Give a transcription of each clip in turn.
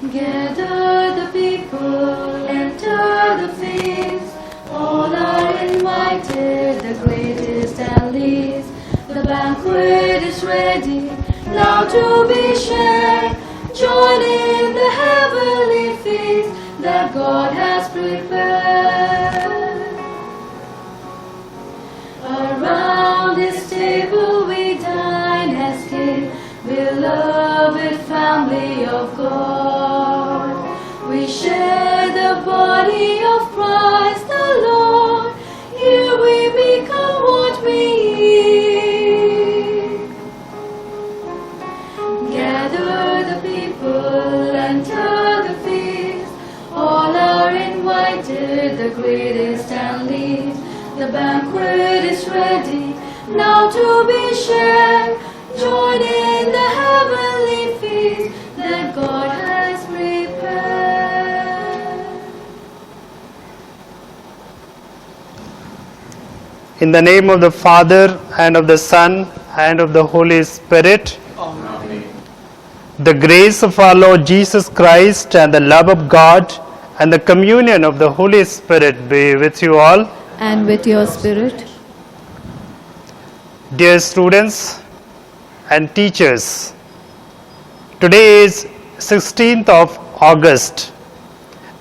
Gather the people, enter the feast. All are invited, the greatest and least. The banquet is ready, now to be shared. Join in the heavenly feast that God has prepared. Around this table we dine as King, beloved family of God. We share the body of Christ the Lord. Here we become what we eat. Gather the people, enter the feast. All are invited, the greatest and least. The banquet is ready, now to be shared. Join in the heavenly feast that God has prepared. In the name of the Father, and of the Son, and of the Holy Spirit. Amen. The grace of our Lord Jesus Christ and the love of God and the communion of the Holy Spirit be with you all. And with your spirit. Dear students and teachers, today is 16th of August,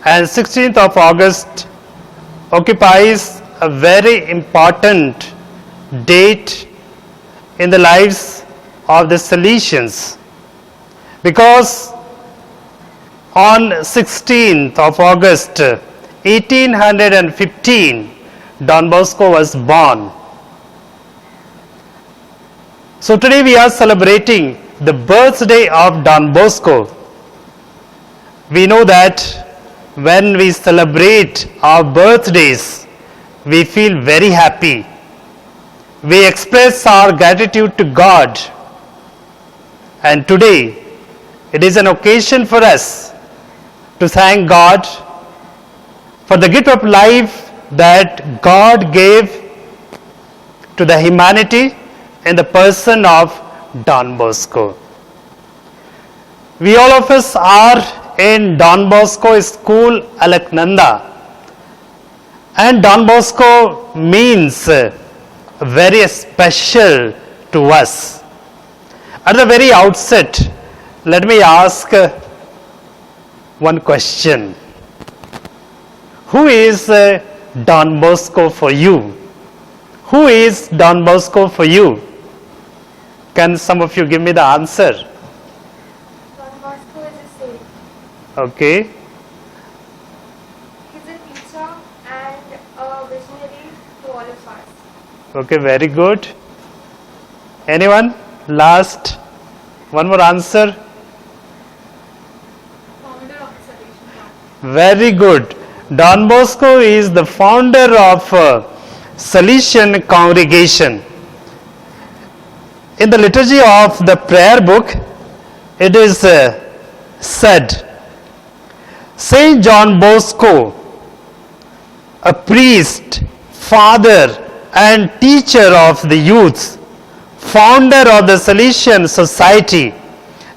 and 16th of August occupies a very important date in the lives of the Salesians, because on 16th of August 1815 Don Bosco was born. So today we are celebrating the birthday of Don Bosco. We know that when we celebrate our birthdays, we feel very happy. We express our gratitude to God. And today, it is an occasion for us to thank God for the gift of life that God gave to the humanity in the person of Don Bosco. We all of us are in Don Bosco School, Alaknanda. And Don Bosco means very special to us. At the very outset, let me ask one question. Who is Don Bosco for you? Who is Don Bosco for you? Can some of you give me the answer? Don Bosco is a saint. Okay. He's a teacher and a visionary to all of us. Okay, very good. Anyone? Last. One more answer. Founder of the Salvation Path. Very good. Don Bosco is the founder of Salesian congregation. In the liturgy of the prayer book, it is said, Saint John Bosco, a priest, father and teacher of the youth, founder of the Salesian Society,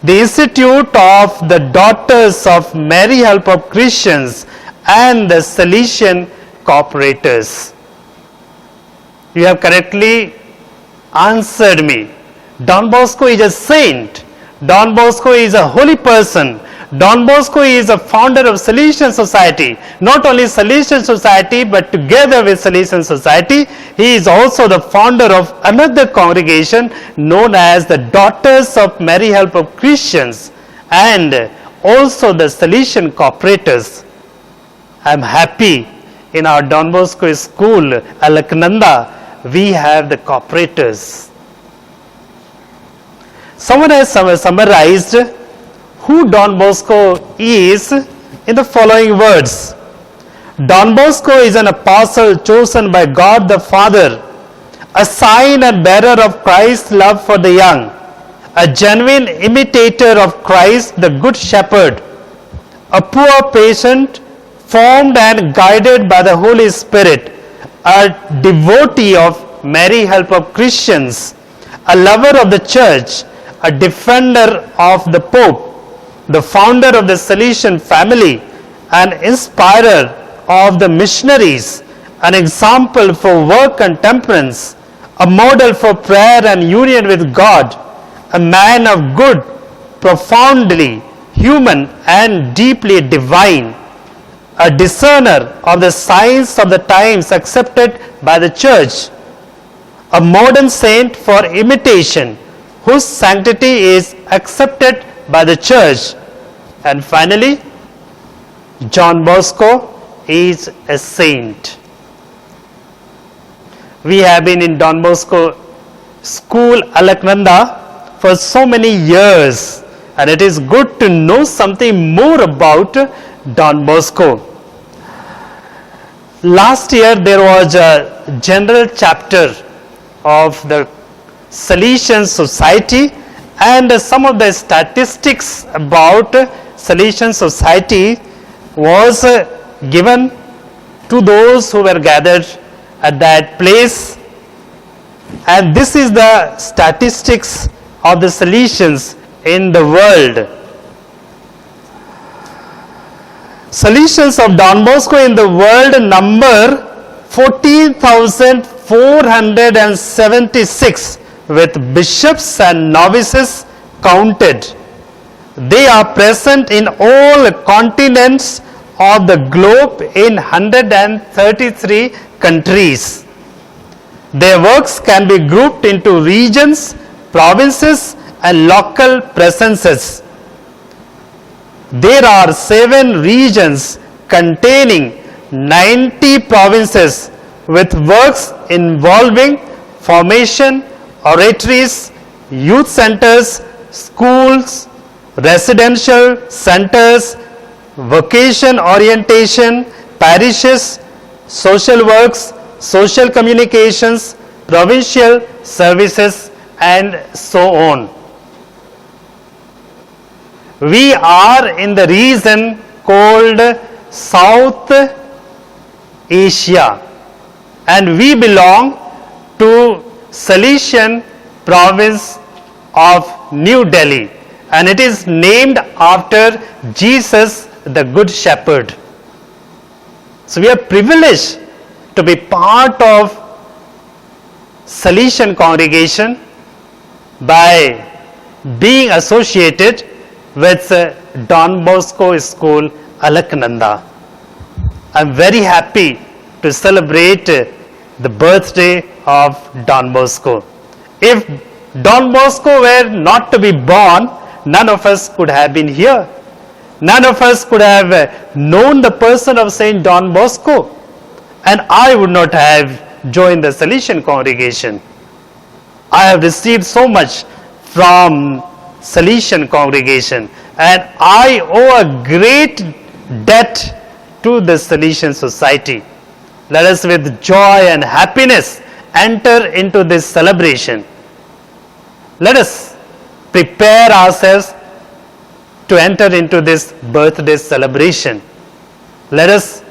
the Institute of the Daughters of Mary Help of Christians, and the Salesian Cooperators. You have correctly answered me. Don Bosco is a saint. Don Bosco is a holy person. Don Bosco is a founder of Salesian Society. Not only Salesian Society, but together with Salesian Society, he is also the founder of another congregation known as the Daughters of Mary Help of Christians, and also the Salesian Cooperators. I am happy in our Don Bosco School, Alaknanda, we have the cooperators. Someone has summarized who Don Bosco is in the following words. Don Bosco is an apostle chosen by God the Father, a sign and bearer of Christ's love for the young, a genuine imitator of Christ the Good Shepherd, a poor patient, formed and guided by the Holy Spirit, a devotee of Mary Help of Christians, a lover of the church, a defender of the Pope, the founder of the Salesian family, an inspirer of the missionaries, an example for work and temperance, a model for prayer and union with God, a man of good, profoundly human and deeply divine, a discerner of the signs of the times accepted by the church, a modern saint for imitation, whose sanctity is accepted by the church. And finally, John Bosco is a saint. We have been in Don Bosco School, Alaknanda, for so many years, and it is good to know something more about Don Bosco. Last year there was a general chapter of the Salesian Society, and some of the statistics about Salesian Society was given to those who were gathered at that place, and this is the statistics of the Salesians in the world. Salesians of Don Bosco in the world number 14,476 with bishops and novices counted. They are present in all continents of the globe in 133 countries. Their works can be grouped into regions, provinces and local presences. There are 7 regions containing 90 provinces with works involving formation, oratories, youth centers, schools, residential centers, vocation orientation, parishes, social works, social communications, provincial services and so on. We are in the region called South Asia, and we belong to Salesian province of New Delhi, and it is named after Jesus the Good Shepherd. So we are privileged to be part of Salesian congregation by being associated with Don Bosco School, Alaknanda. I am very happy to celebrate the birthday of Don Bosco. If Don Bosco were not to be born, none of us could have been here. None of us could have known the person of Saint Don Bosco, and I would not have joined the Salesian congregation. I have received so much from Salesian congregation, and I owe a great debt to the Salesian Society. Let us with joy and happiness enter into this celebration. Let us prepare ourselves to enter into this birthday celebration. Let us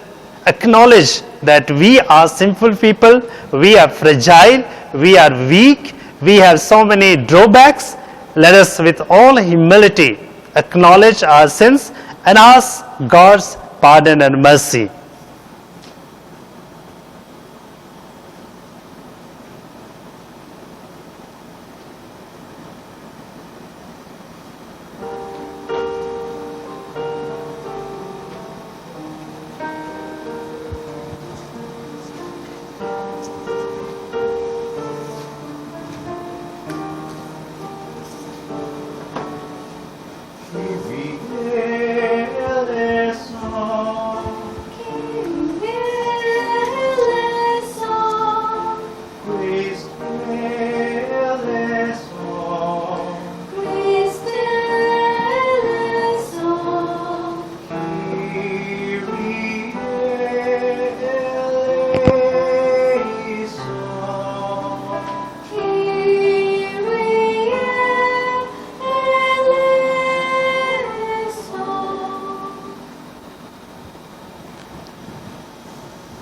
acknowledge that we are sinful people, we are fragile, we are weak, we have so many drawbacks. Let us with all humility acknowledge our sins and ask God's pardon and mercy.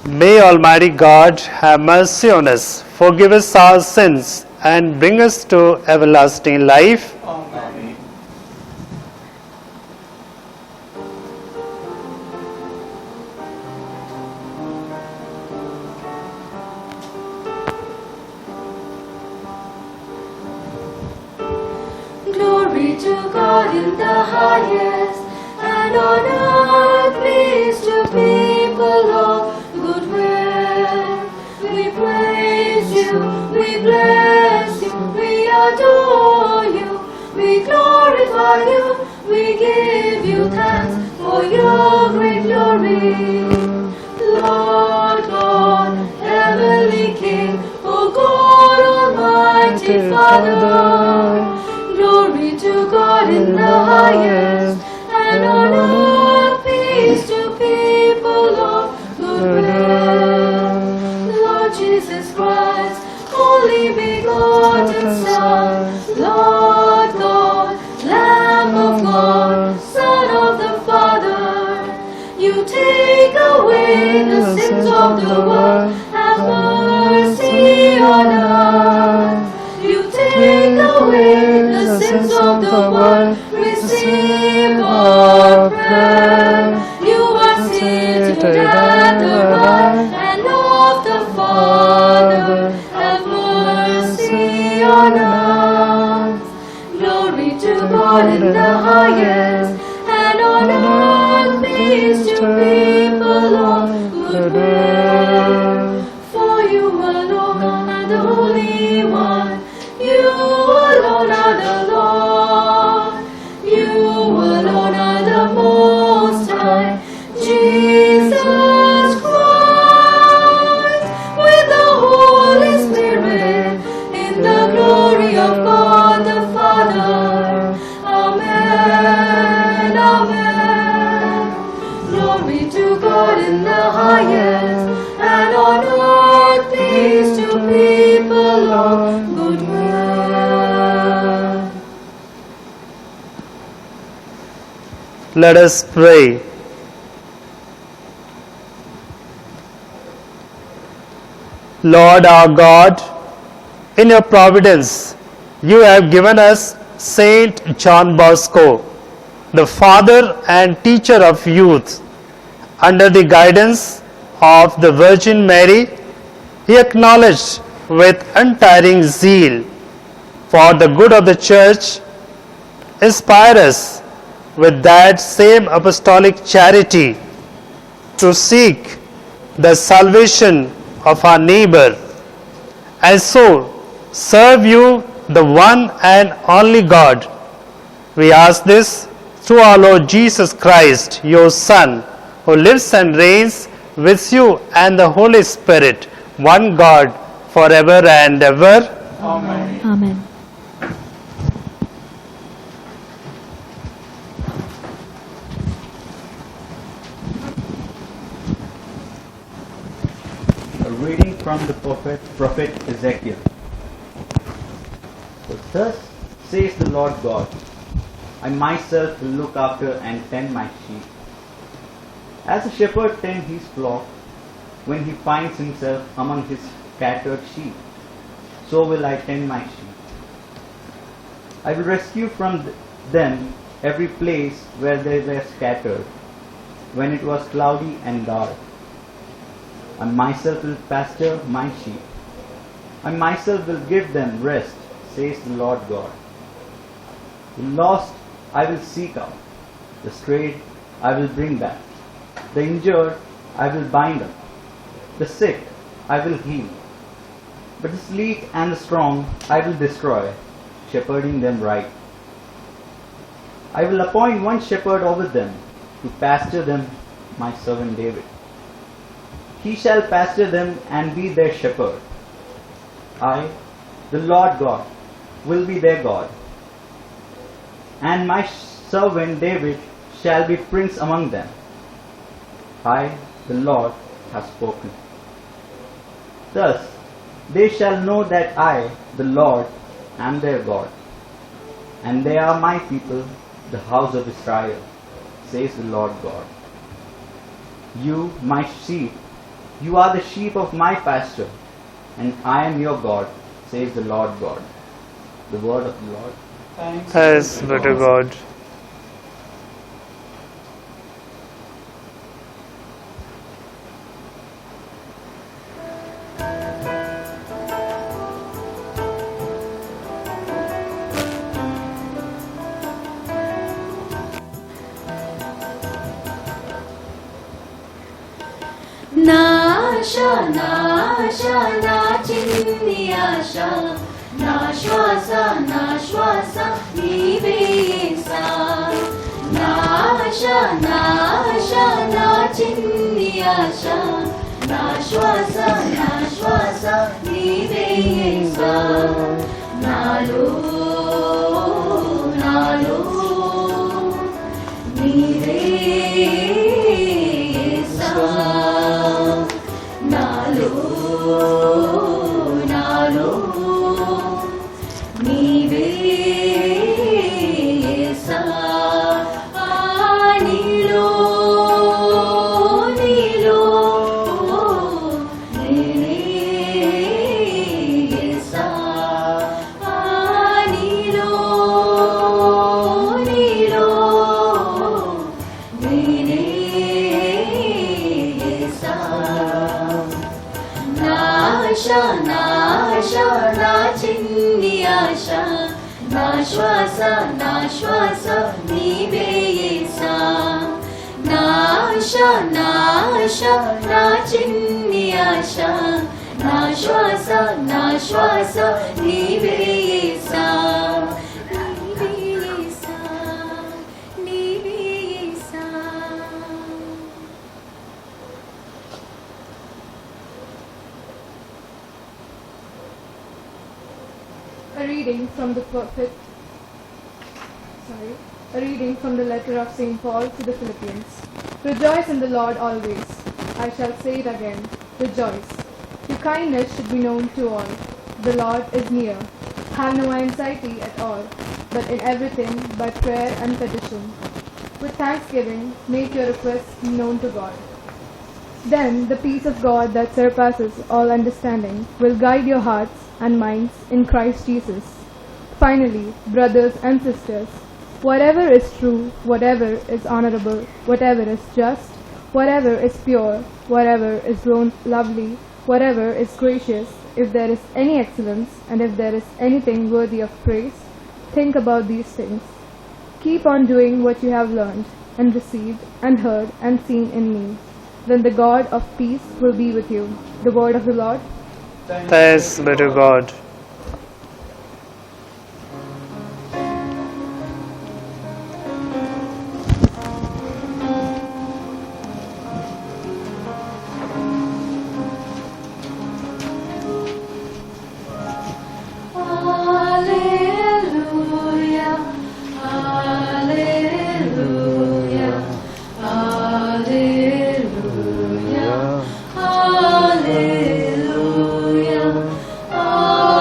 May Almighty God have mercy on us, forgive us our sins, and bring us to everlasting life. Amen. Glory to God in the highest, and on earth peace to people of good will. We praise you, we bless you, we adore you, we glorify you, we give you thanks for your great glory. Lord God, heavenly King, O God, Almighty Father, glory to God in the highest, and on earth peace to people of good will. Lord Jesus Christ, only begotten Son, Lord God, Lamb of God, Son of the Father, you take away the sins of the world, have mercy on us. You take away the sins of the world, receive our prayer. You are seated at the right hand of the Father, have mercy on us. Glory to God in the highest, and on earth peace to people of good will. For you alone are the Holy One, you alone are the Lord, you alone are the Most High, Jesus Christ, with the Holy Spirit, in the glory of God the Father. Amen, amen. Glory to God in the highest, and on earth peace to people of good will. Let us pray. Lord our God, in your providence, you have given us Saint John Bosco, the father and teacher of youth. Under the guidance of the Virgin Mary, he acknowledged with untiring zeal for the good of the Church. Inspire us with that same apostolic charity to seek the salvation of our neighbor, and so serve you, the one and only God. We ask this through our Lord Jesus Christ, your Son, who lives and reigns with you and the Holy Spirit, one God, forever and ever. Amen. Amen. A reading from the prophet Ezekiel. For thus says the Lord God, I myself will look after and tend my sheep. As a shepherd tends his flock when he finds himself among his scattered sheep, so will I tend my sheep. I will rescue from them every place where they were scattered, when it was cloudy and dark. I myself will pasture my sheep. I myself will give them rest, says the Lord God. The lost I will seek out, the strayed I will bring back, the injured I will bind up, the sick I will heal. But the sleek and the strong I will destroy, shepherding them right. I will appoint one shepherd over them, to pasture them, my servant David. He shall pasture them and be their shepherd. I, the Lord God, will be their God. And my servant David shall be prince among them. I, the Lord, have spoken. Thus they shall know that I, the Lord, am their God, and they are my people, the house of Israel, says the Lord God. You, my sheep, you are the sheep of my pasture, and I am your God, says the Lord God. The word of the Lord. Thanks be to God. నాశ నాశ నా చిన్ని ఆశ నా శ్వాస నీవే యేసా నాశ నాశ నా చిన్ని ఆశ నా శ్వాస నీవే యేసా నాలో నాలో నీవే యేసా నాలో నాలో నీవే యేసా నీలో నీలో నేనే యేసా నీలో నీలో నేనే యేసా నాశ నాశ నా చిన్ని ఆశ నా శ్వాస నీవే యేసా నాశ నాశ నా చిన్ని ఆశ నా శ్వాస నీవే యేసా నీవే యేసా నీవే యేసా. A reading from the letter of St. Paul to the Philippians. Rejoice in the Lord always. I shall say it again. Rejoice. Your kindness should be known to all. The Lord is near. Have no anxiety at all, but in everything by prayer and petition. With thanksgiving, make your requests known to God. Then the peace of God that surpasses all understanding will guide your hearts and minds in Christ Jesus. Finally, brothers and sisters, whatever is true, whatever is honorable, whatever is just, whatever is pure, whatever is lovely, whatever is gracious, if there is any excellence, and if there is anything worthy of praise, think about these things. Keep on doing what you have learned, and received, and heard, and seen in me. Then the God of peace will be with you. The word of the Lord. Thanks be to God. Hallelujah, hallelujah, hallelujah, hallelujah,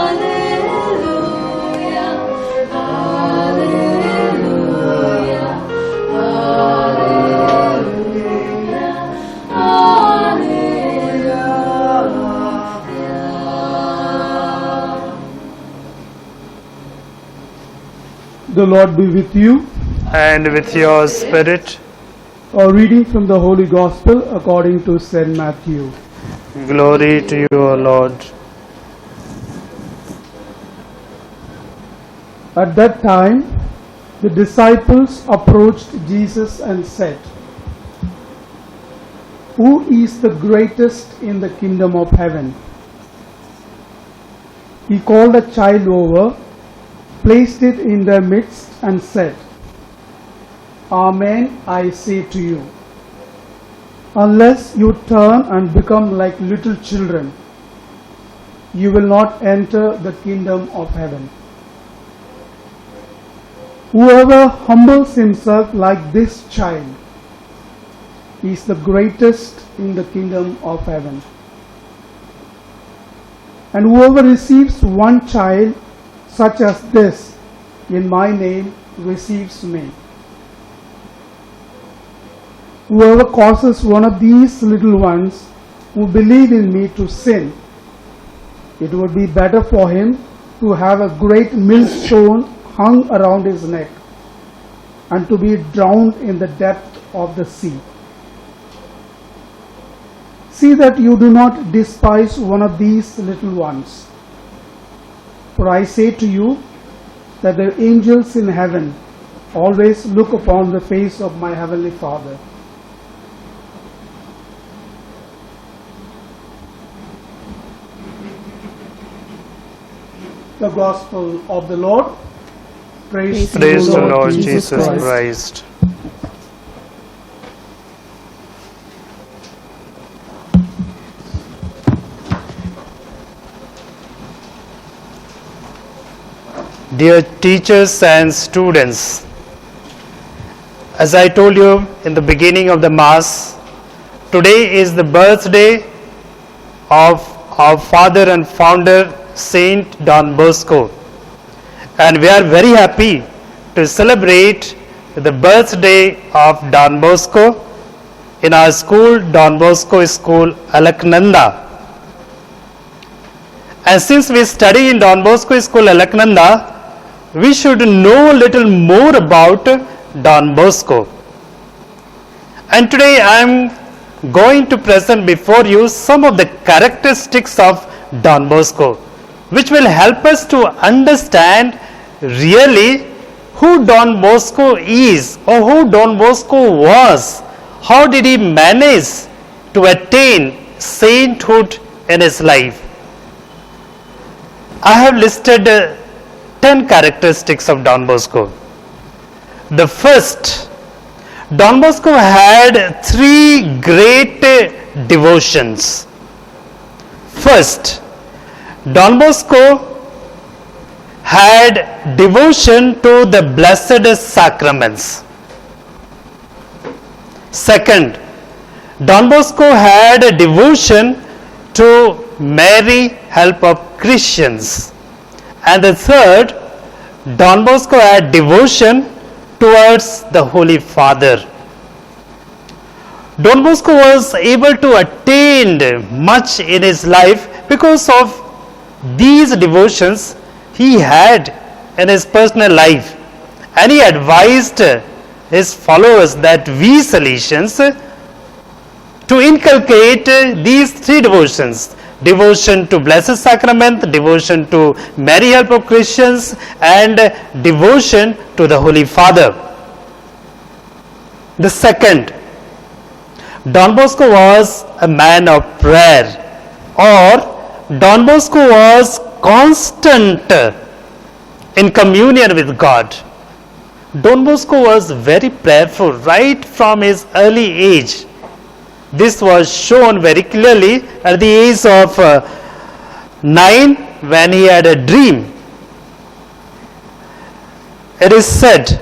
hallelujah, hallelujah, hallelujah. The Lord be with you. And with your spirit, A reading from the Holy Gospel according to St. Matthew. glory to you, O Lord. At that time, the disciples approached Jesus and said, "Who is the greatest in the kingdom of heaven?" He called a child over, placed it in their midst, and said, "Amen, I say to you, unless you turn and become like little children, you will not enter the kingdom of heaven. Whoever humbles himself like this child is the greatest in the kingdom of heaven. And whoever receives one child such as this in my name receives me. Whoever causes one of these little ones who believe in me to sin, it would be better for him to have a great millstone hung around his neck and to be drowned in the depth of the sea. See that you do not despise one of these little ones. For I say to you that the angels in heaven always look upon the face of my heavenly Father. the gospel of the Lord. Praise to Praise you, the Lord Jesus Christ. Dear teachers and students, as I told you in the beginning of the Mass, today is the birthday of our father and founder, Saint Don Bosco. And we are very happy to celebrate the birthday of Don Bosco in our school, Don Bosco School, Alaknanda. And since we study in Don Bosco School, Alaknanda, we should know a little more about Don Bosco. And today I am going to present before you some of the characteristics of Don Bosco, which will help us to understand really who Don Bosco is or who Don Bosco was. How did he manage to attain sainthood in his life? I have listed 10 characteristics of Don Bosco. The first, Don Bosco had 3 great devotions. First, Don Bosco had devotion to the blessed sacraments. Second, Don Bosco had a devotion to Mary, help of Christians. And the third, Don Bosco had devotion towards the Holy Father. Don Bosco was able to attain much in his life because of these devotions he had in his personal life. And he advised his followers, that we Salesians, to inculcate these 3 devotions. Devotion to Blessed Sacrament, devotion to Mary, help of Christians, and devotion to the Holy Father. The second, Don Bosco was a man of prayer, or Don Bosco was constant in communion with God. Don Bosco was very prayerful right from his early age. This was shown very clearly at the age of 9 when he had a dream. It is said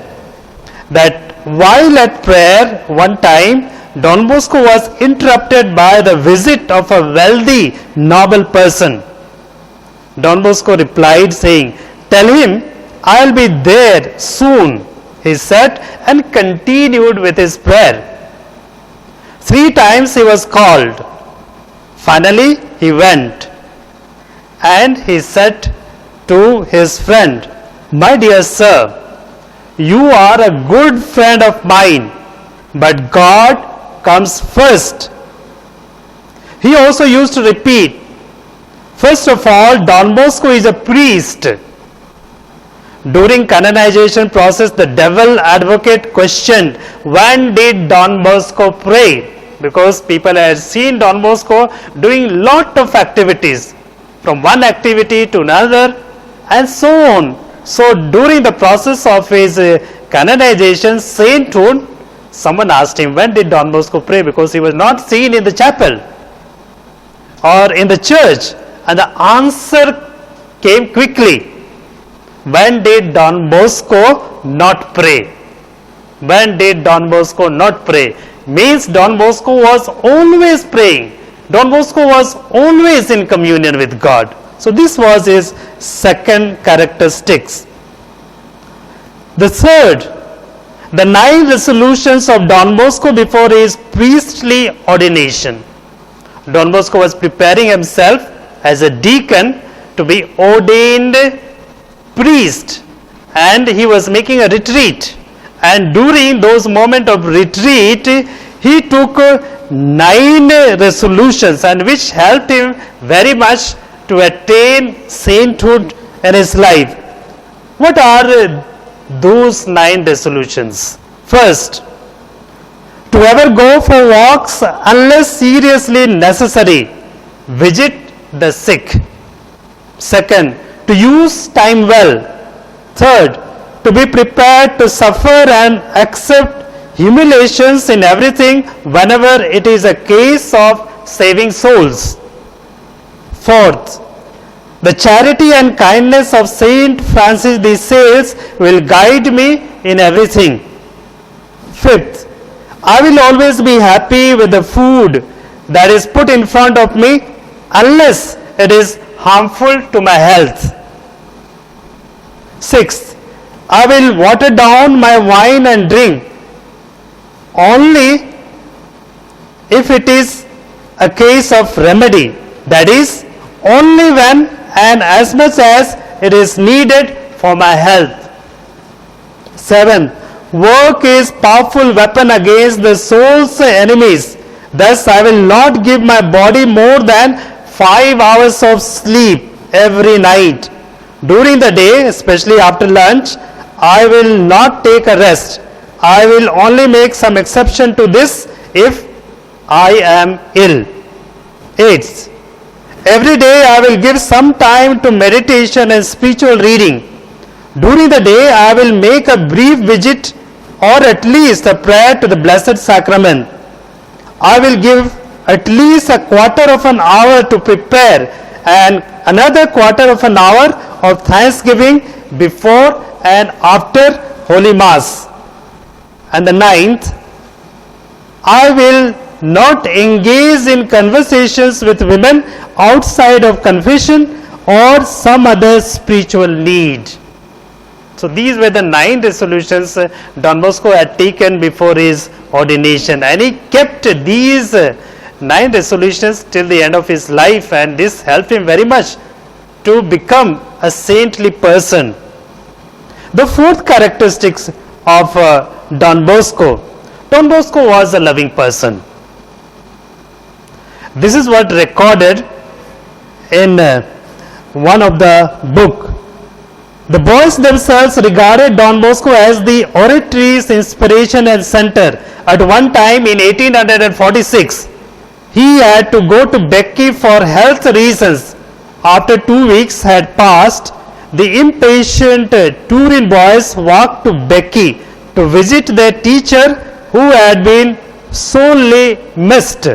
that while at prayer one time, Don Bosco was interrupted by the visit of a wealthy, noble person. Don Bosco replied saying, "Tell him I'll be there soon," he said, and continued with his prayer. 3 times he was called. Finally he went, and he said to his friend, "My dear sir, you are a good friend of mine, but God comes first." He also used to repeat, first of all, Don Bosco is a priest. During canonization process, the devil advocate questioned, when did Don Bosco pray? Because people had seen Don Bosco doing lot of activities, from one activity to another, and so on. So during the process of his canonization, sainthood, someone asked him, when did Don Bosco pray? Because he was not seen in the chapel or in the church. And the answer came quickly. When did Don Bosco not pray? When did Don Bosco not pray? Means Don Bosco was always praying. Don Bosco was always in communion with God. So this was his second characteristics. The third, the 9 resolutions of Don Bosco before his priestly ordination. Don Bosco was preparing himself as a deacon to be ordained priest, and he was making a retreat, and during those moments of retreat he took 9 resolutions, and which helped him very much to attain sainthood in his life. What are those 9 resolutions? First, to ever go for walks unless seriously necessary, visit the sick. Second, to to use time well. Third, to be prepared to suffer and accept humiliations in everything whenever it is a case of saving souls. Fourth, the charity and kindness of Saint Francis de Sales will guide me in everything. Fifth, I will always be happy with the food that is put in front of me unless it is harmful to my health. Sixth, I will water down my wine and drink only if it is a case of remedy, that is, only when and as much as it is needed for my health. Seventh, work is powerful weapon against the soul's enemies. Thus, I will not give my body more than 5 hours of sleep every night. During the day, especially after lunch, I will not take a rest. I will only make some exception to this if I am ill. Eighth, every day I will give some time to meditation and spiritual reading. During the day, I will make a brief visit or at least a prayer to the Blessed Sacrament. I will give at least a quarter of an hour to prepare and another quarter of an hour of thanksgiving before and after Holy Mass. And the ninth, I will not engage in conversations with women outside of confession or some other spiritual need. So these were the 9 resolutions Don Bosco had taken before his ordination, and he kept these 9 resolutions till the end of his life, and this helped him very much to become a saintly person. The fourth characteristics of Don Bosco was a loving person. This is what recorded in one of the book. The boys themselves regarded Don Bosco as the oratory's inspiration and center. At one time in 1846, he had to go to Becky for health reasons. After 2 weeks had passed, the impatient Turin boys walked to Becky to visit their teacher who had been sorely missed.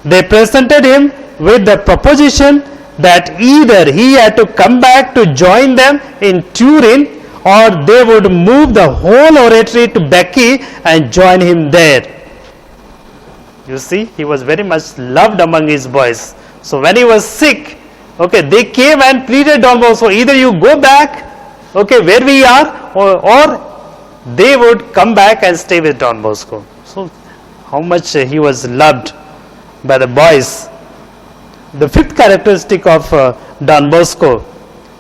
They presented him with the proposition that either he had to come back to join them in Turin or they would move the whole oratory to Becky and join him there. You see, he was very much loved among his boys. So when he was sick, they came and pleaded Don Bosco, either you go back, where we are, or they would come back and stay with Don Bosco. So how much he was loved by the boys. The fifth characteristic of Don Bosco,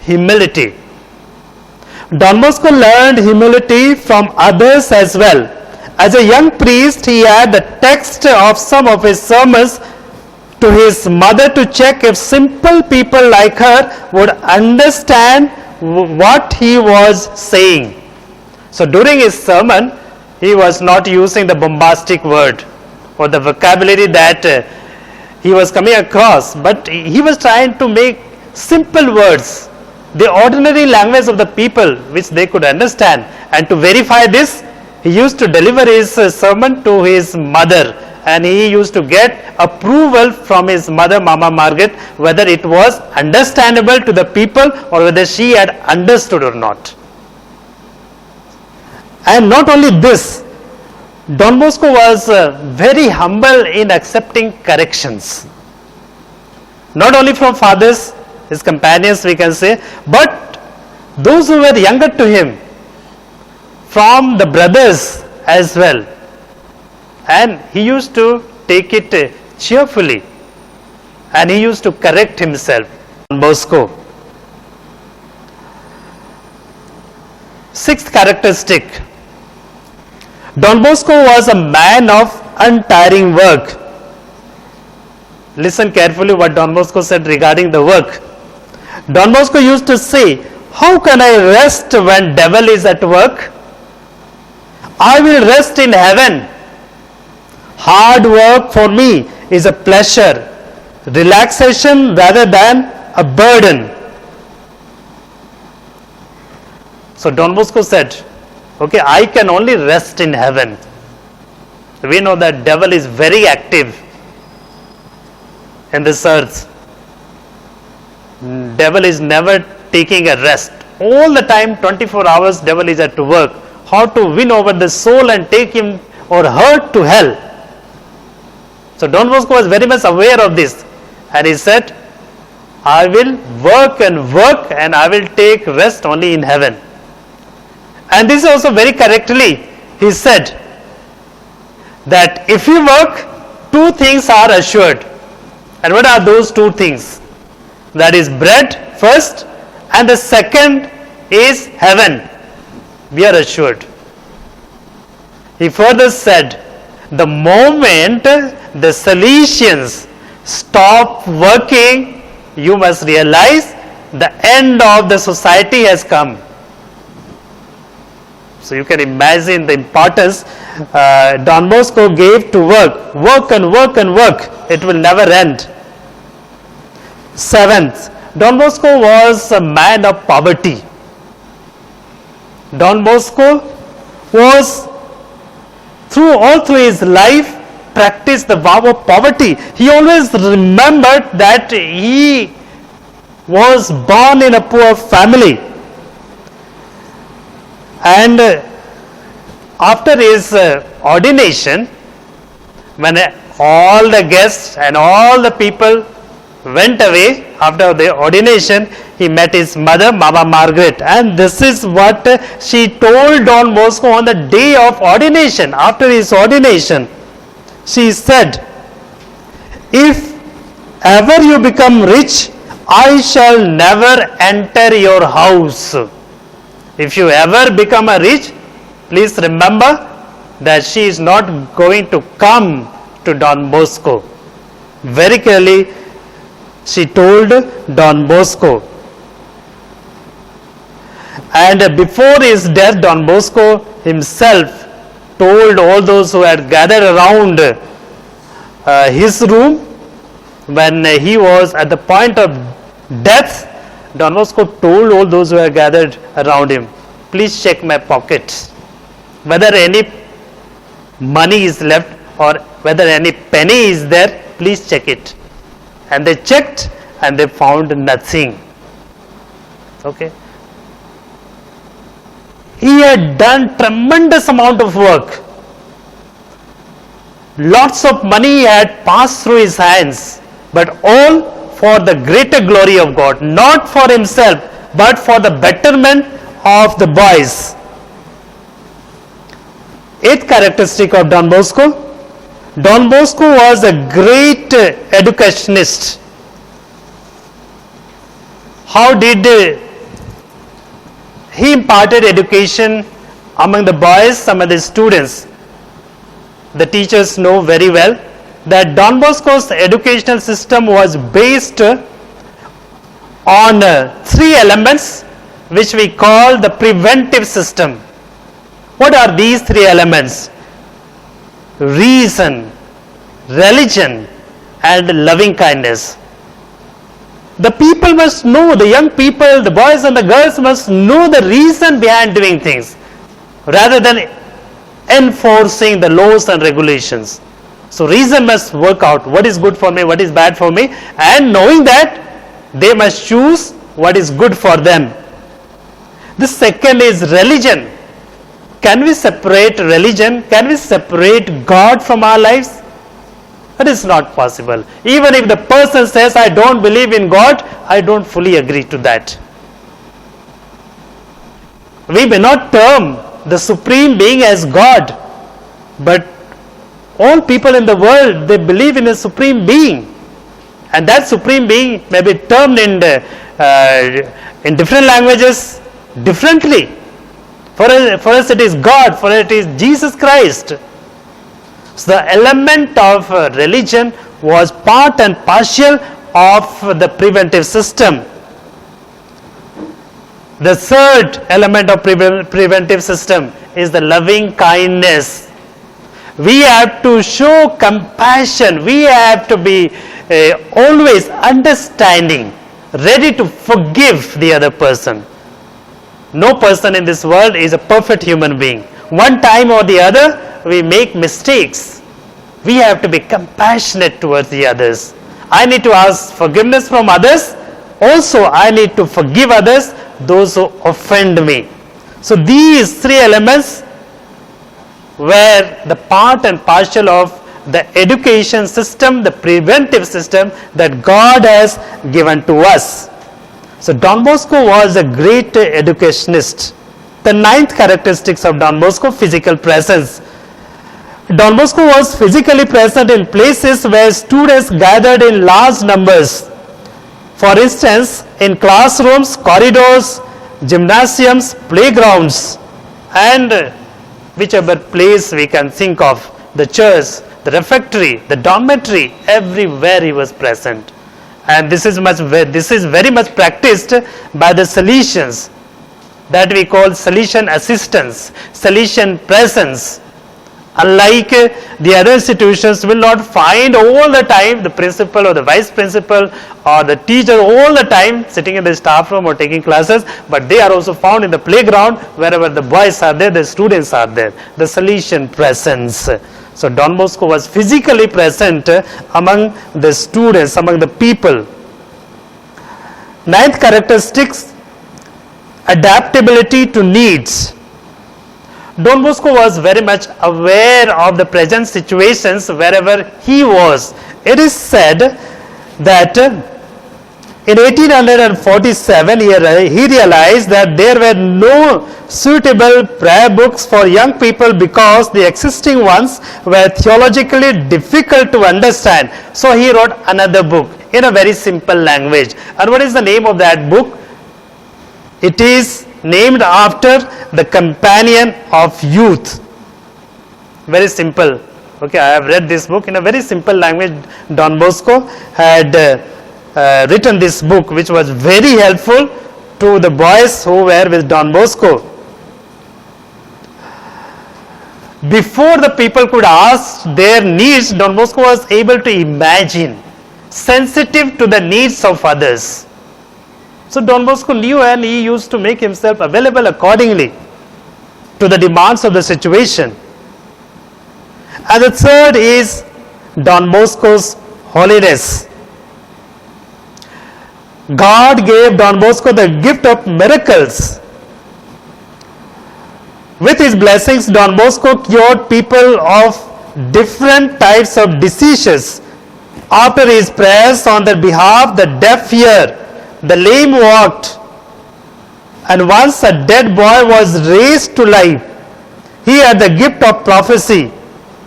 humility. Don Bosco learned humility from others as well. As a young priest, he had the text of some of his sermons to his mother to check if simple people like her would understand what he was saying. So during his sermon, he was not using the bombastic word or the vocabulary that he was coming across, but he was trying to make simple words, the ordinary language of the people which they could understand. And to verify this, he used to deliver his sermon to his mother, and he used to get approval from his mother, Mama Margaret, whether it was understandable to the people or whether she had understood or not. And not only this, Don Bosco was very humble in accepting corrections. Not only from fathers, his companions we can say, but those who were younger to him, from the brothers as well. And he used to take it cheerfully, and he used to correct himself. Don Bosco. Sixth characteristic, Don Bosco was a man of untiring work. Listen carefully what Don Bosco said regarding the work. Don Bosco used to say, how can I rest when devil is at work? I will rest in heaven. Hard work for me is a pleasure, relaxation rather than a burden. So Don Bosco said, okay, I can only rest in heaven. We know that devil is very active in this earth. Devil is never taking a rest. All the time, 24 hours, devil is at work. How to win over the soul and take him or her to hell. So Don Bosco was very much aware of this. And he said, I will work and I will take rest only in heaven. And this also very correctly he said that if you work, two things are assured. And what are those two things? That is bread first, and the second is heaven. We are assured. He further said, the moment the Salesians stop working, you must realize the end of the society has come. So you can imagine the importance Don Bosco gave to work. Work and work and work. It will never end. Seventh, Don Bosco was a man of poverty. Don Bosco was all through his life practiced the vow of poverty. He always remembered that he was born in a poor family. And after his ordination, when all the guests and all the people went away after the ordination, he met his mother, Mama Margaret, and this is what she told Don Bosco on the day of ordination. After his ordination, she said, if ever you become rich, I shall never enter your house. If you ever become a rich, please remember that she is not going to come to Don Bosco. Very clearly she told Don Bosco. And before his death, Don Bosco himself told all those who had gathered around his room when he was at the point of death. Don Bosco told all those who had gathered around him, please check my pockets, whether any money is left or whether any penny is there, please check it. And they checked and they found nothing. Okay. He had done tremendous amount of work. Lots of money had passed through his hands, but all for the greater glory of God, not for himself, but for the betterment of the boys. Eighth characteristic of Don Bosco. Don Bosco was a great educationist. How did he imparted education among the boys, among the students? The teachers know very well that Don Bosco's educational system was based on three elements which we call the preventive system. What are these three elements? Reason, religion, and loving kindness. The people must know, the young people, the boys and the girls must know the reason behind doing things rather than enforcing the laws and regulations. So reason must work out what is good for me, what is bad for me, and knowing that they must choose what is good for them. The second is religion. Can we separate religion? Can we separate God from our lives? That is not possible. Even if the person says, I don't believe in God, I don't fully agree to that. We may not term the Supreme Being as God, but all people in the world, they believe in a Supreme Being. And that Supreme Being may be termed in different languages differently. For us it is God, for us it is Jesus Christ. So the element of religion was part and partial of the preventive system. The third element of preventive system is the loving kindness. We have to show compassion. We have to be always understanding, ready to forgive the other person. No person in this world is a perfect human being. One time or the other, we make mistakes. We have to be compassionate towards the others. I need to ask forgiveness from others. Also, I need to forgive others, those who offend me. So these three elements were the part and parcel of the education system, the preventive system that God has given to us. So Don Bosco was a great educationist. The ninth characteristics of Don Bosco, physical presence. Don Bosco was physically present in places where students gathered in large numbers. For instance, in classrooms, corridors, gymnasiums, playgrounds, and whichever place we can think of, the church, the refectory, the dormitory, everywhere he was present. And this is very much practiced by the Salesians, that we call Salesian assistants, Salesian presence. Unlike the other institutions, will not find all the time the principal or the vice principal or the teacher all the time sitting in the staff room or taking classes, but they are also found in the playground wherever the boys are there, the students are there. The Salesian presence. So Don Bosco was physically present among the students, among the people. Ninth characteristics, adaptability to needs. Don Bosco was very much aware of the present situations wherever he was. It is said that in 1847 he realized that there were no suitable prayer books for young people because the existing ones were theologically difficult to understand. So he wrote another book in a very simple language. And what is the name of that book? It is named after the Companion of Youth. Very simple. Okay, I have read this book in a very simple language. Don Bosco had written this book, which was very helpful to the boys who were with Don Bosco. Before the people could ask their needs, Don Bosco was able to imagine, sensitive to the needs of others. So Don Bosco knew, and he used to make himself available accordingly to the demands of the situation. And the third is Don Bosco's holiness. God gave Don Bosco the gift of miracles. With his blessings, Don Bosco cured people of different types of diseases. After his prayers on their behalf, the deaf hear, the lame walked, and once a dead boy was raised to life. He had the gift of prophecy.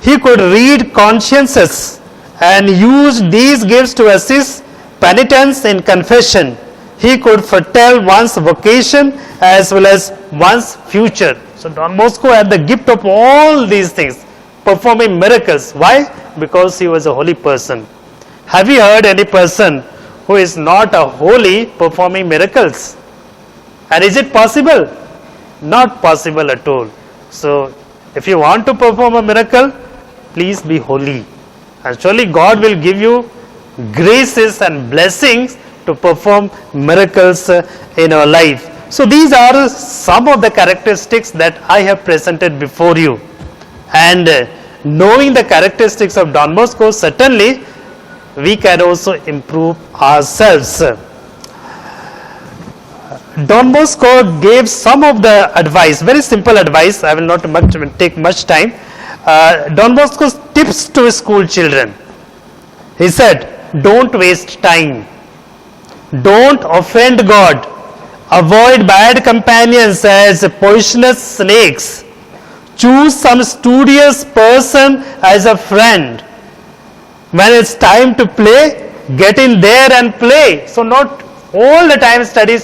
He could read consciences and used these gifts to assist penitents in confession. He could foretell one's vocation as well as one's future. So Don Bosco had the gift of all these things, performing miracles. Why? Because he was a holy person. Have you heard any person who is not a holy performing miracles? And is it possible? Not possible at all. So if you want to perform a miracle, please be holy. And surely God will give you graces and blessings to perform miracles in our life. So these are some of the characteristics that I have presented before you. And knowing the characteristics of Don Bosco, certainly we can also improve ourselves. Don Bosco gave some of the advice, very simple advice. I will not take much time. Don Bosco's tips to his school children. He said, don't waste time. Don't offend God. Avoid bad companions as poisonous snakes. Choose some studious person as a friend. When it's time to play, get in there and play. So not all the time study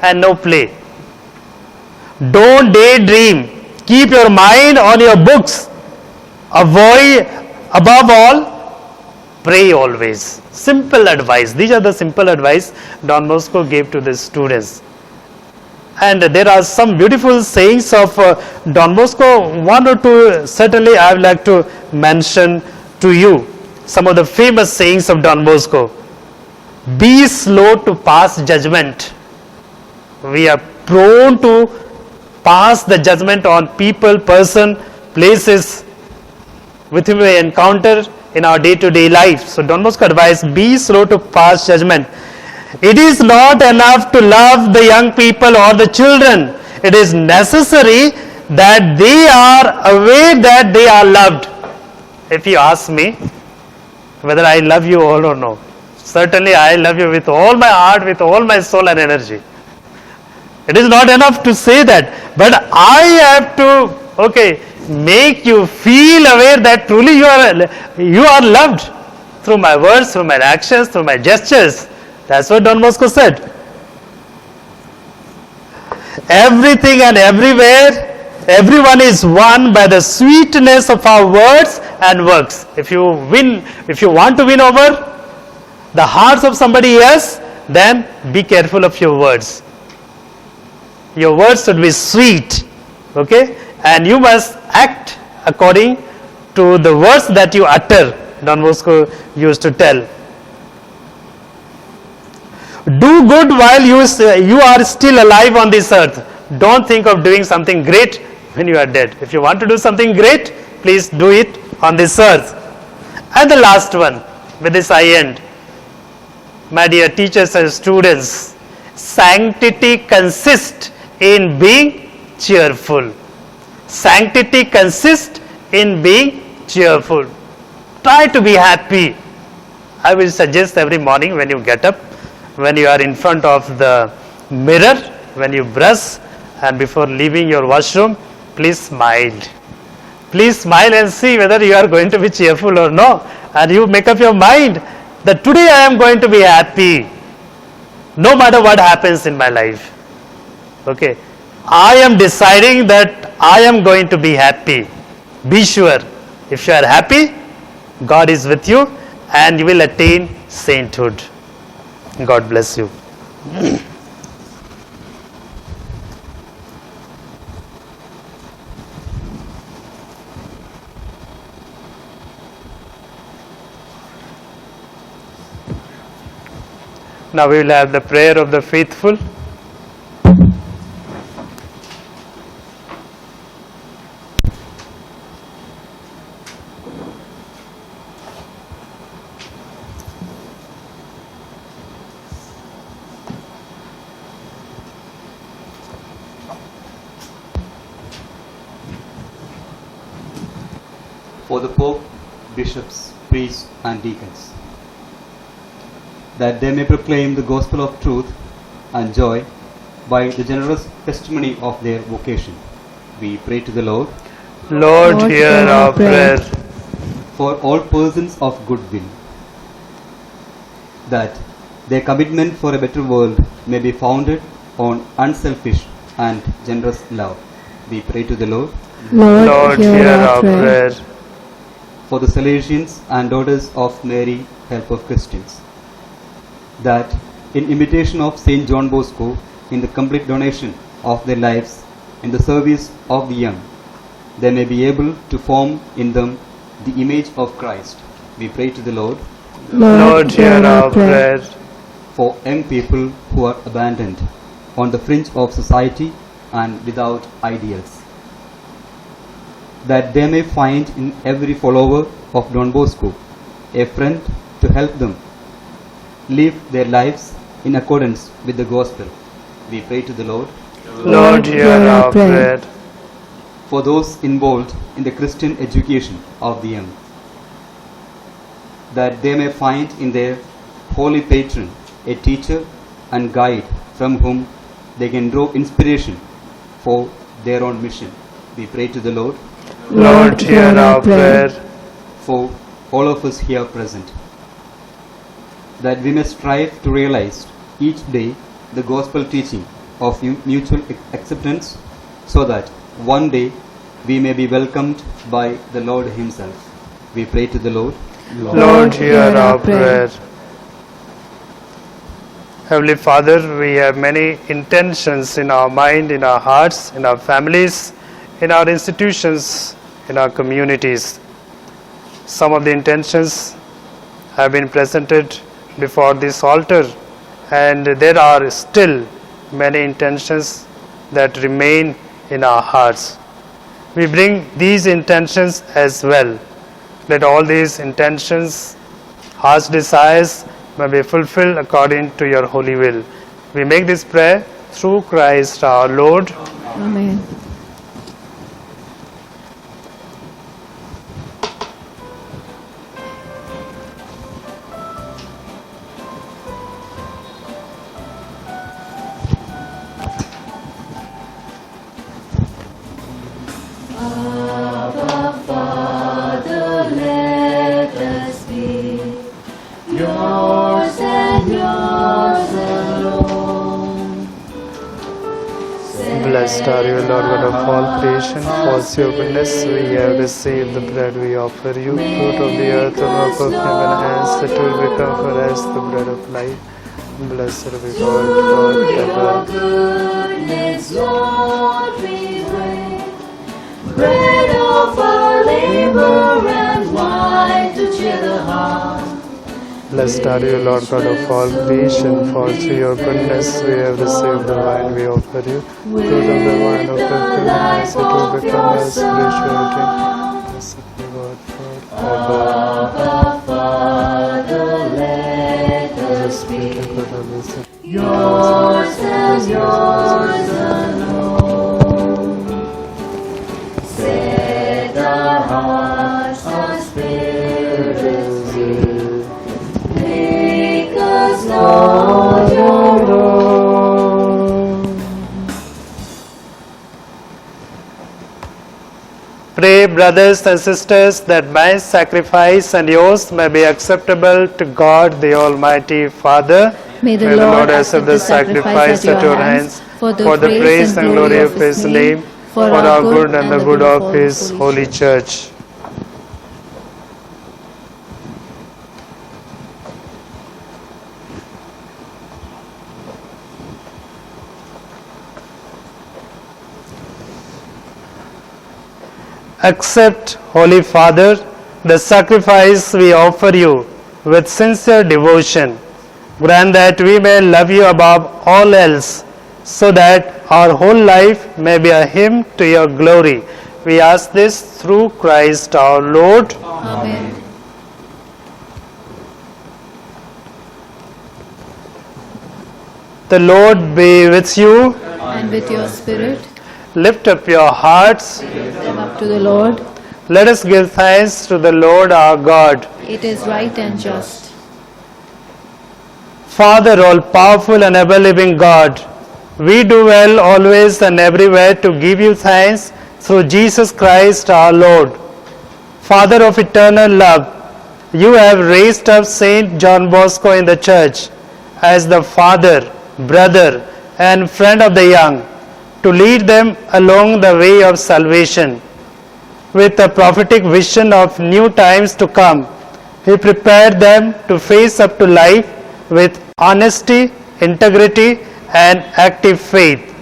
and no play. Don't daydream. Keep your mind on your books. Avoid, above all, pray always. Simple advice. These are the simple advice Don Bosco gave to the students. And there are some beautiful sayings of Don Bosco. One or two certainly I would like to mention to you. Some of the famous sayings of Don Bosco. Be slow to pass judgment. We are prone to pass the judgment on people, person, places with whom we encounter in our day-to-day life. So Don Bosco advice, be slow to pass judgment. It is not enough to love the young people or the children. It is necessary that they are aware that they are loved. If you ask me whether I love you all or no, certainly I love you with all my heart, with all my soul and energy. It is not enough to say that, but I have to, make you feel aware that truly you are loved through my words, through my actions, through my gestures. That's what Don Bosco said. Everything and everywhere, everyone is won by the sweetness of our words and works. If you want to win over the hearts of somebody else, then be careful of your words. Your words should be sweet, okay? And you must act according to the words that you utter. Don Bosco used to tell. Do good while you are still alive on this earth. Don't think of doing something great when you are dead. If you want to do something great, please do it on this earth. And the last one, with this I end. My dear teachers and students, sanctity consists in being cheerful. Sanctity consists in being cheerful. Try to be happy. I will suggest every morning when you get up, when you are in front of the mirror, when you brush, and before leaving your washroom, please smile. Please smile and see whether you are going to be cheerful or no. And you make up your mind that today I am going to be happy, no matter what happens in my life. Okay. I am deciding that I am going to be happy. Be sure, if you are happy, God is with you and you will attain sainthood. God bless you. Now we will have the prayer of the faithful. For the Pope, bishops, priests and deacons, that they may proclaim the gospel of truth and joy by the generous testimony of their vocation. We pray to the Lord. Lord, hear our prayer. For all persons of good will, that their commitment for a better world may be founded on unselfish and generous love. We pray to the Lord. Lord, hear our prayer. For the Salesians and daughters of Mary, help of Christians, that in imitation of Saint John Bosco, in the complete donation of their lives in the service of the young, they may be able to form in them the image of Christ. We pray to the Lord. Lord, hear our prayer. For young people who are abandoned on the fringe of society and without ideals, that they may find in every follower of Don Bosco a friend to help them live their lives in accordance with the gospel. We pray to the Lord. Lord, hear our prayer. For those involved in the Christian education of the young, that they may find in their holy patron a teacher and guide from whom they can draw inspiration for their own mission. We pray to the Lord. Lord, hear our prayer. For all of us here present, that we may strive to realize each day the gospel teaching of mutual acceptance, so that one day we may be welcomed by the Lord Himself. We pray to the Lord. Lord, hear our prayer. Heavenly Father, we have many intentions in our mind, in our hearts, in our families, in our institutions, in our communities. Some of the intentions have been presented before this altar, and there are still many intentions that remain in our hearts. We bring these intentions as well. Let all these intentions, heart's desires, may be fulfilled according to your holy will. We make this prayer through Christ our Lord. Amen. Abba, Father, let us be yours and yours alone. Blessed are you, Lord God of all creation, for your goodness we have received the bread we offer you, fruit of the earth and work of human hands, that will become for us the bread of life. Blessed be God Your forever. goodness, Lord, we pray. Bread of our labor and wine to cheer the heart. Blessed are you, Lord God of all creation, for through your goodness we have received the wine we offer you, fruit of the wine of the human hands, that will become our spiritual drink. Blessed be God forever. Abba, Father, let us be yours and yours alone. Set our hearts, our spirits free. Make us know your own. Pray, brothers and sisters, that my sacrifice and yours may be acceptable to God the Almighty Father. May the Lord accept the sacrifice at your hands for the praise and glory of His name, for our good and the good of His holy church. Accept, Holy Father, the sacrifice we offer you with sincere devotion. Grant that we may love you above all else, so that our whole life may be a hymn to your glory. We ask this through Christ our Lord. Amen. The Lord be with you. And with your spirit, Lift up your hearts. lift them up to the Lord. Let us give thanks to the Lord our God. It is right and just. Father, all-powerful and ever-living God, we do well always and everywhere to give you thanks through Jesus Christ our Lord. Father of eternal love, you have raised up Saint John Bosco in the church as the father, brother, and friend of the young, to lead them along the way of salvation. With a prophetic vision of new times to come, He prepared them to face up to life with honesty, integrity, and active faith.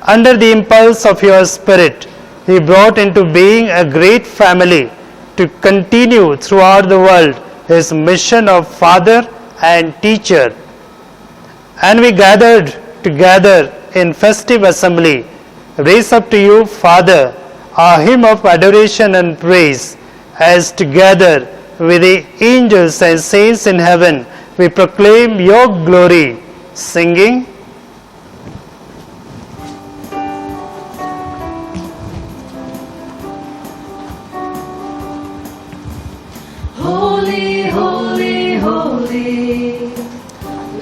Under the impulse of your Spirit, He brought into being a great family to continue throughout the world His mission of Father and Teacher. And we gathered together in festive assembly, raise up to you, Father, our hymn of adoration and praise, as together with the angels and saints in heaven, we proclaim your glory, singing, Holy, holy, holy,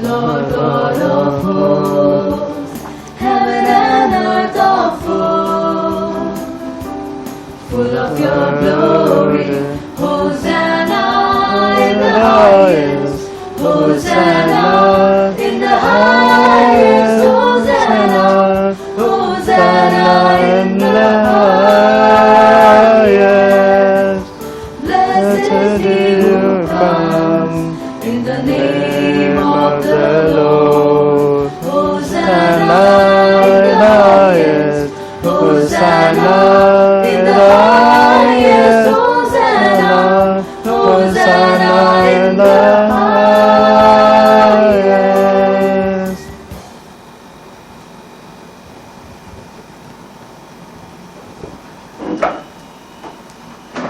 Lord God of hosts, heaven and earth are full of your glory. Hosanna in the highest, Hosanna in the highest, Hosanna, Hosanna in the highest. Blessed is you come in the name of the Lord. Hosanna in the highest, Hosanna in the highest, Hosanna, Hosanna in the highest.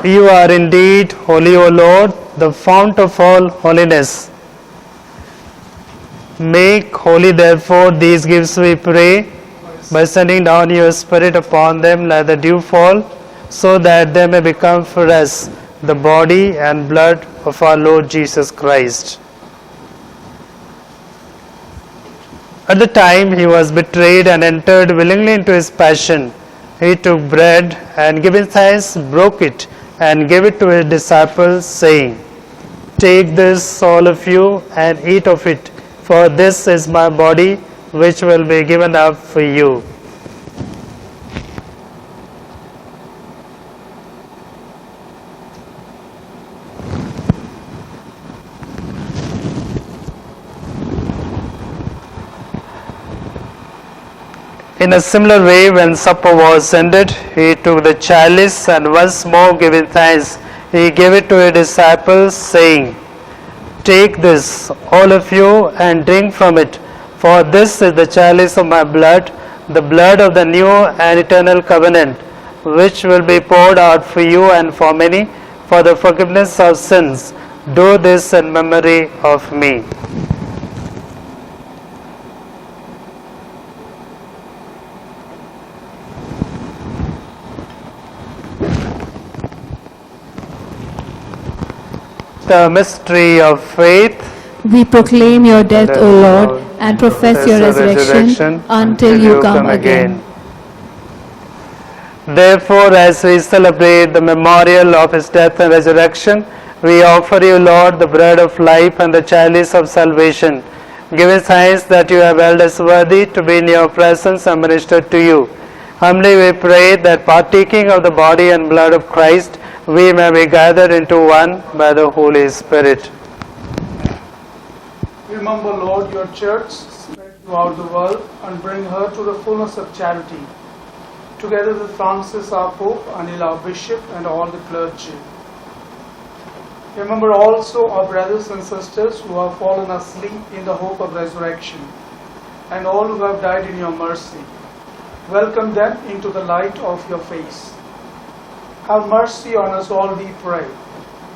You are indeed holy, O Lord, the fount of all holiness. Make holy, therefore, these gifts, we pray, by sending down your Spirit upon them, let the dew fall, so that they may become for us the body and blood of our Lord Jesus Christ. At the time he was betrayed and entered willingly into his passion, he took bread and giving thanks, broke it and gave it to his disciples, saying, "Take this, all of you, and eat of it, for this is my body, which will be given up for you." In a similar way, when supper was ended, he took the chalice and once more giving thanks, he gave it to his disciples, saying, "Take this, all of you, and drink from it, for this is the chalice of my blood, the blood of the new and eternal covenant, which will be poured out for you and for many for the forgiveness of sins. Do this in memory of me." The mystery of faith. We proclaim your death, O Lord, and profess your resurrection until you come again. Therefore, as we celebrate the memorial of his death and resurrection, we offer you, Lord, the bread of life and the chalice of salvation, giving thanks that you have held us worthy to be in your presence and minister to you. Humbly we pray that partaking of the body and blood of Christ, we may be gathered into one by the Holy Spirit. Remember, Lord, your church spread throughout the world and bring her to the fullness of charity, together with Francis our Pope, Anil our Bishop, and all the clergy. Remember also our brothers and sisters who have fallen asleep in the hope of resurrection, and all who have died in your mercy. Welcome them into the light of your face. Have mercy on us all, we pray,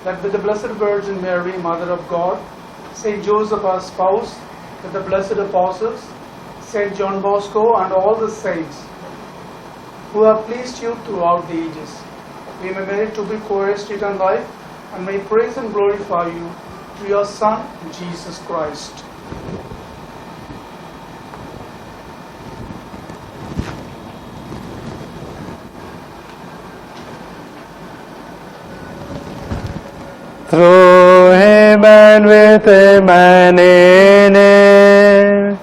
that with the Blessed Virgin Mary, Mother of God, Saint Joseph our spouse, with the blessed apostles, Saint John Bosco, and all the saints who have pleased you throughout the ages, we may merit to be co-heirs to eternal life, and may praise and glorify you through your Son, Jesus Christ. Through him and with him and in him,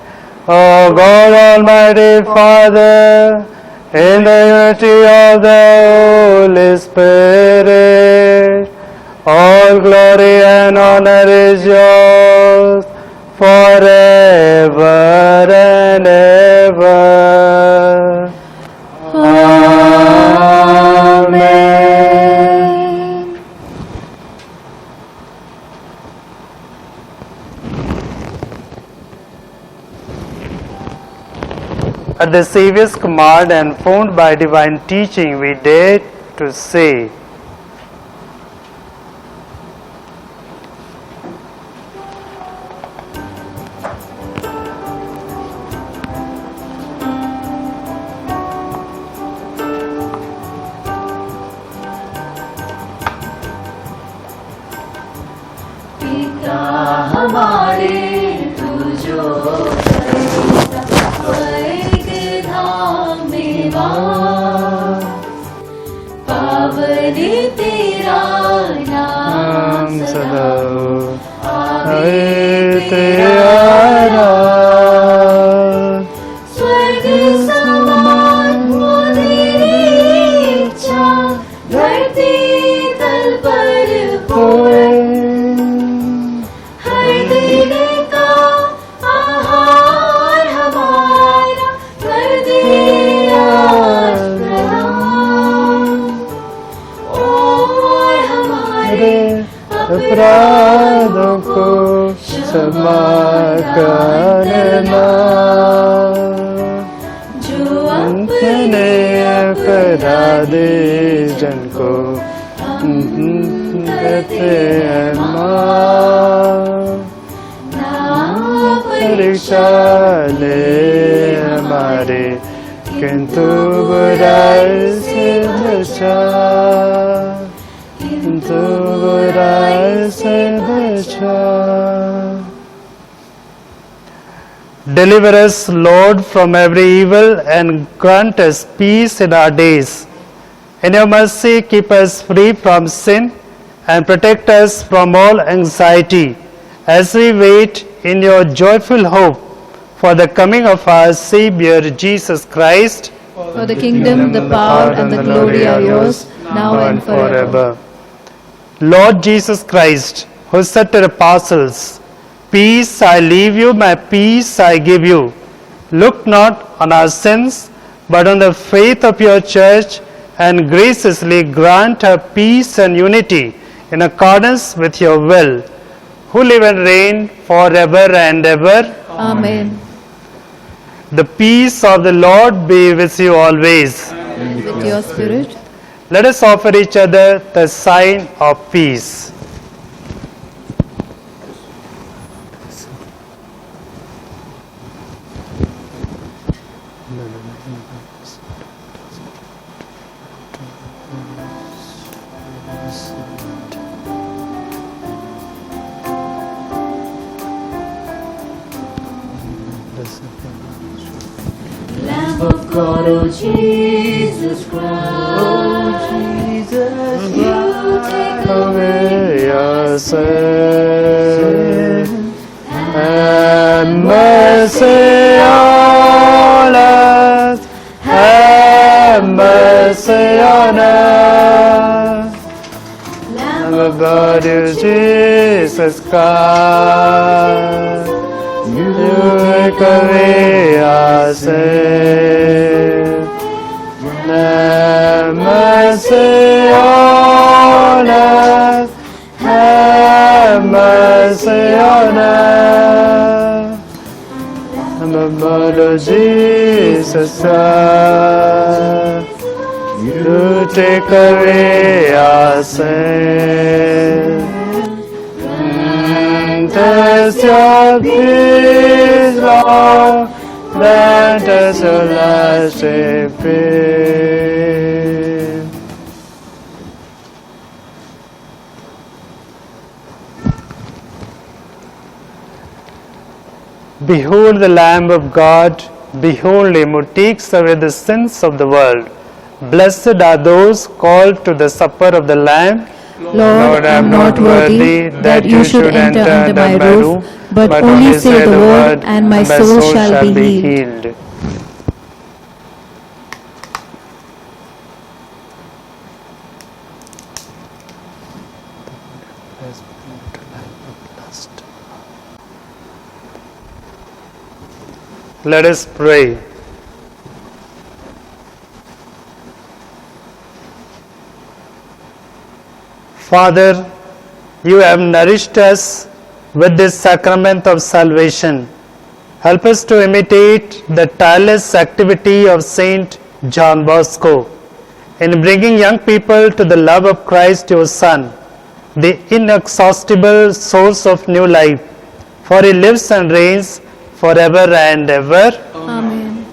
O God Almighty Father, in the unity of the Holy Spirit, all glory and honor is yours forever and ever. Amen. At the Saviour's command and formed by divine teaching, we dare to say, पिता हमारे तू जो स्वर्ग धाम में वास, पावन तेरा नाम सदा, आवे तेरा स्वर्ग समान हो तेरी इच्छा, धरती तल पर होए। हर दिन का आहार हमारा कर दे आज प्रदान, और हमारे अपराधों को क्षमा करना, जो अपने अपराधी जन को करते हैं परीक्षा ले हमारे, किंतु बुराई से बचा, किंतु बुराई से बचा. Deliver us, Lord, from every evil, and grant us peace in our days. In your mercy, keep us free from sin and protect us from all anxiety as we wait in your joyful hope for the coming of our Savior Jesus Christ. For the kingdom, the power, and the glory are yours, now and forever. Lord Jesus Christ, who said to the apostles, "Peace I leave you, my peace I give you," look not on our sins, but on the faith of your church, and graciously grant her peace and unity in accordance with your will, who live and reign forever and ever. Amen. The peace of the Lord be with you always. With your spirit. Let us offer each other the sign of peace. Lamb of God, O Jesus Christ, you take Away your sin, have mercy on us, have mercy on us. Lamb of God, you Jesus Christ, you take away our sin. Have mercy on us, have mercy on us. And the blood of Jesus Christ, you take away our sin. Grant us your peace, Lord, grant us your lasting peace. Behold the Lamb of God, behold him who takes away the sins of the world. Blessed are those called to the supper of the Lamb. Lord, I am not worthy that you should enter under my roof, but only say the word, and my soul shall be healed. Let us pray. Father, you have nourished us with this sacrament of salvation. Help us to imitate the tireless activity of Saint John Bosco in bringing young people to the love of Christ your Son, the inexhaustible source of new life, for he lives and reigns forever and ever. Amen.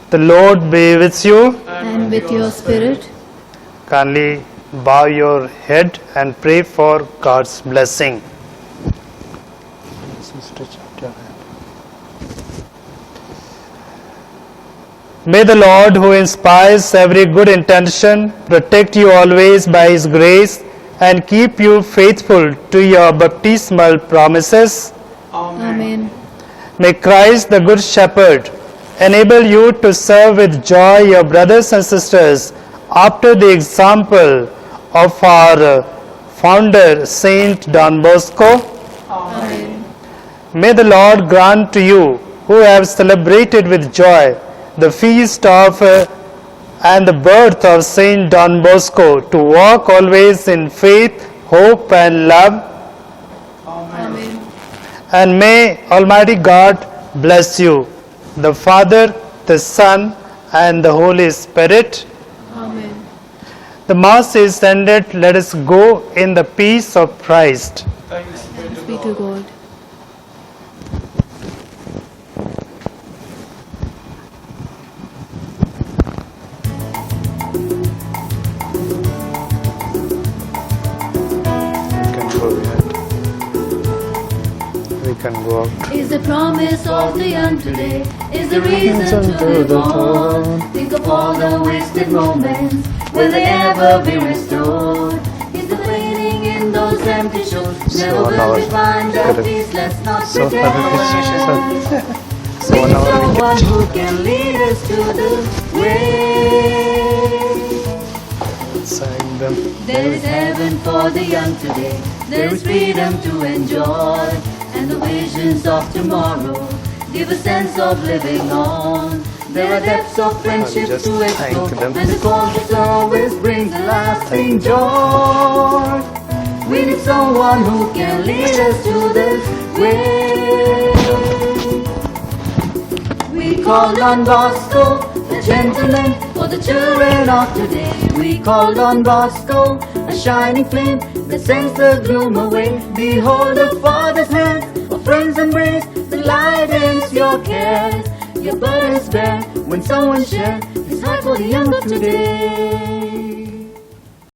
The Lord be with you. And with your spirit. Kindly bow your head and pray for God's blessing. May the Lord, who inspires every good intention, protect you always by His grace and keep you faithful to your baptismal promises. Amen. May Christ, the Good Shepherd, enable you to serve with joy your brothers and sisters after the example of our founder, Saint Don Bosco. Amen. May the Lord grant to you, who have celebrated with joy the feast of and the birth of Saint Don Bosco, to walk always in faith, hope and love. Amen. And may Almighty God bless you, the Father, the Son, and the Holy Spirit. Amen. The Mass is ended. Let us go in the peace of Christ. Thanks be to God. We can go out. Is the promise of the young today, is the reason to live on. Think of all the wasted moments, will they ever be restored? Is the waiting in those empty shores, never will we find that peace, let's not pretend. We need someone who can lead us to the way. There is heaven for the young today, there is freedom to enjoy, and the visions of tomorrow give a sense of living on. There are depths of friendship to explore, and the cause always brings a lasting joy. We need someone who can lead us to the way. We called on Bosco, the gentleman, for the children of today. We called on Bosco, a shining flame that sends the gloom away. Behold the Father's hand, a friend's embrace that lightens your cares. Your burdens bear when someone shares his heart for the young of today.